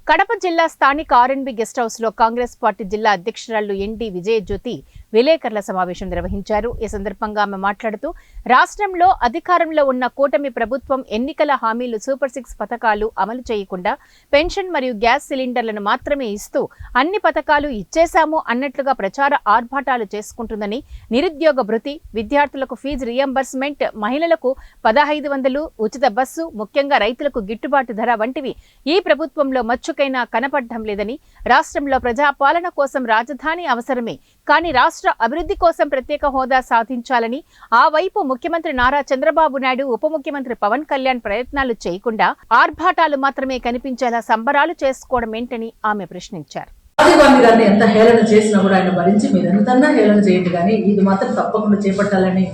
కడప జిల్లా స్థానిక R&B guest house లో కాంగ్రెస్ పార్టీ జిల్లా అధ్యక్షురాలు ఎన్టీ విజయజ్యోతి విలేకరుల సమావేశం నిర్వహించారు. ఈ సందర్భంగా ఆమె మాట్లాడుతూ రాష్ట్రంలో అధికారంలో ఉన్న కూటమి ప్రభుత్వం ఎన్నికల హామీలు సూపర్ 6 పథకాలు అమలు చేయకుండా పెన్షన్ మరియు గ్యాస్ సిలిండర్లను మాత్రమే ఇస్తూ అన్ని పథకాలు ఇచ్చేశాము అన్నట్లుగా ప్రచార ఆర్భాటాలు చేసుకుంటుందని, నిరుద్యోగ భృతి, విద్యార్థులకు ఫీజు రియంబర్స్మెంట్, మహిళలకు 1500 ఉచిత బస్సు, ముఖ్యంగా రైతులకు గిట్టుబాటు ధర వంటివి ఈ ప్రభుత్వంలో మచ్చుకైనా కనపడడం లేదని, రాష్ట్రంలో ప్రజాపాలన కోసం రాజధాని అవసరమే కానీ రాష్ట్ర అభివృద్ధి కోసం ప్రత్యేక హోదా సాధించాలని ఆ వైపు ముఖ్యమంత్రి నారా చంద్రబాబు నాయుడు, ఉప ముఖ్యమంత్రి పవన్ కళ్యాణ్ ప్రయత్నాలు చేయకుండా ఆర్భాటాలు మాత్రమే కనిపించేలా సంబరాలు చేసుకోవడం ఏంటని ఆమె ప్రశ్నించారు. రాజీవ్ గాంధీ గారిని ఎంత హేళన చేసినా కూడా ఆయన భరించి మీరు ఎంతన్నా హేళన చేయండి కానీ ఇది మాత్రం తప్పకుండా చేపట్టాలని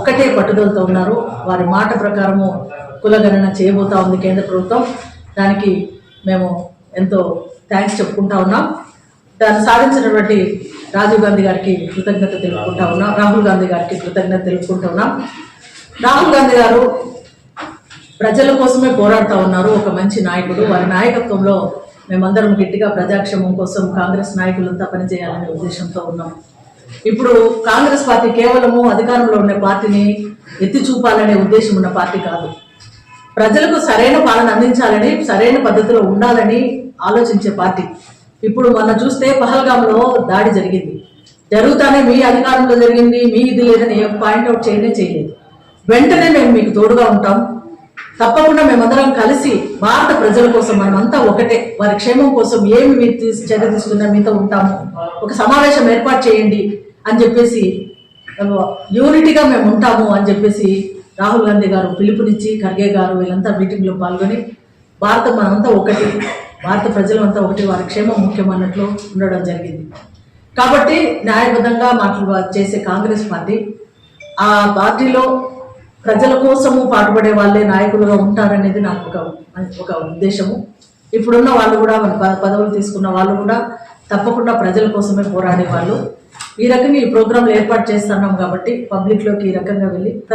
ఒకటే పట్టుదలతో ఉన్నారు. వారి మాట ప్రకారము కులగణన చేయబోతా ఉంది కేంద్ర ప్రభుత్వం. దానికి మేము ఎంతో థ్యాంక్స్ చెప్పుకుంటా ఉన్నాం. దాన్ని సాధించినటువంటి రాజీవ్ గాంధీ గారికి కృతజ్ఞత తెలుపుకుంటా ఉన్నాం. రాహుల్ గాంధీ గారికి కృతజ్ఞత తెలుపుకుంటా ఉన్నాం. రాహుల్ గాంధీ గారు ప్రజల కోసమే పోరాడుతూ ఉన్నారు. ఒక మంచి నాయకుడు. వారి నాయకత్వంలో మేమందరం గట్టిగా ప్రజాక్షేమం కోసం కాంగ్రెస్ నాయకులంతా పనిచేయాలనే ఉద్దేశంతో ఉన్నాం. ఇప్పుడు కాంగ్రెస్ పార్టీ కేవలము అధికారంలో ఉన్న పార్టీని ఎత్తి చూపాలనే ఉద్దేశం ఉన్న పార్టీ కాదు. ప్రజలకు సరైన పాలన అందించాలని, సరైన పద్ధతిలో ఉండాలని ఆలోచించే పార్టీ. ఇప్పుడు మనం చూస్తే పహల్గాంలో దాడి జరిగింది. జరుగుతానే మీ అధికారంలో జరిగింది, మీ ఇది లేదని పాయింట్అవుట్ చేయలేదు. వెంటనే మేము మీకు తోడుగా ఉంటాం. తప్పకుండా మేమందరం కలిసి భారత ప్రజల కోసం మనమంతా ఒకటే, వారి క్షేమం కోసం ఏమి మీరు చర్య తీసుకున్నా మీతో ఉంటాము, ఒక సమావేశం ఏర్పాటు చేయండి అని చెప్పేసి యూనిటీగా మేము ఉంటాము అని చెప్పేసి రాహుల్ గాంధీ గారు పిలుపునిచ్చి, ఖర్గే గారు వీళ్ళంతా మీటింగ్లో పాల్గొని భారతం మనమంతా ఒకటి, భారత ప్రజలంతా ఒకటి, వారి క్షేమం ముఖ్యం అన్నట్లు ఉండడం జరిగింది. కాబట్టి న్యాయబద్ధంగా చేసే కాంగ్రెస్ పార్టీ, ఆ పార్టీలో ప్రజల కోసము పాటుపడే వాళ్ళే నాయకులుగా ఉంటారనేది నాకు ఒక ఉద్దేశము. ఇప్పుడున్న వాళ్ళు కూడా మన పదవులు తీసుకున్న వాళ్ళు కూడా తప్పకుండా ప్రజల కోసమే పోరాడే వాళ్ళు. ఈ రకంగా ఈ ప్రోగ్రాంలు ఏర్పాటు చేస్తున్నాం కాబట్టి పబ్లిక్లోకి ఈ రకంగా వెళ్ళి